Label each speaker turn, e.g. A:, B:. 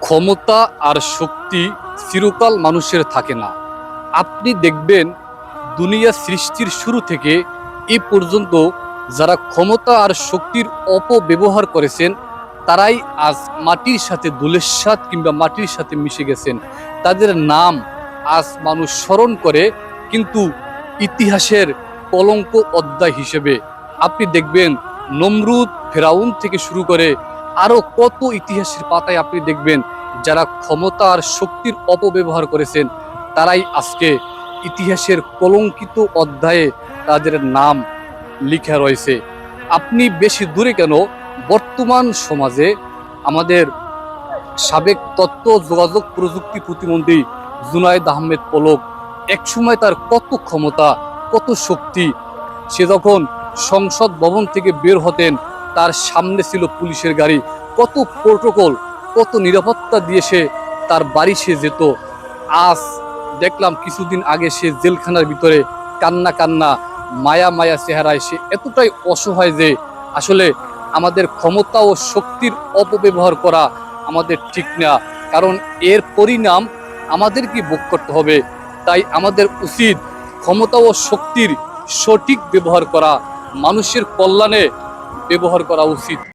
A: ক্ষমতা আর শক্তি চিরকাল মানুষের থাকে না। আপনি দেখবেন দুনিয়া সৃষ্টির শুরু থেকে এ পর্যন্ত যারা ক্ষমতা আর শক্তির অপব্যবহার করেছেন তারাই আজ মাটির সাথে ধূলিসাৎ কিংবা মাটির সাথে মিশে গেছেন। তাদের নাম আজ মানুষ স্মরণ করে, কিন্তু ইতিহাসের কলঙ্ক অধ্যায় হিসেবে। আপনি দেখবেন নমরুদ, ফেরাউন থেকে শুরু করে আরো কত ইতিহাসের পাতায় আপনি দেখবেন যারা ক্ষমতা আর শক্তির অপব্যবহার করেছেন তারাই আজকে ইতিহাসের কলঙ্কিত অধ্যায়ে তাদের নাম লিখা রয়েছে। আপনি বেশি দূরে কেন, বর্তমান সমাজে আমাদের সাবেক তথ্য যোগাযোগ প্রযুক্তি প্রতিমন্ত্রী জুনায়েদ আহমেদ পলক, একসময় তার কত ক্ষমতা, কত শক্তি। সে যখন সংসদ ভবন থেকে বের হতেন তার সামনে ছিল পুলিশের গাড়ি, কত প্রোটোকল, কত নিরাপত্তা দিয়ে সে তার বাড়ি সে যেত। আজ দেখলাম কিছুদিন আগে সে জেলখানার ভিতরে কান্না কান্না মায়া মায়া চেহারায়। সে এতটাই অসহায় যে আসলে আমাদের ক্ষমতা ও শক্তির অপব্যবহার করা আমাদের ঠিক না, কারণ এর পরিণাম আমাদেরকে ভোগ করতে হবে। তাই আমাদের উচিত ক্ষমতা ও শক্তির সঠিক ব্যবহার করা, মানুষের কল্যাণে ব্যবহার করা উচিত।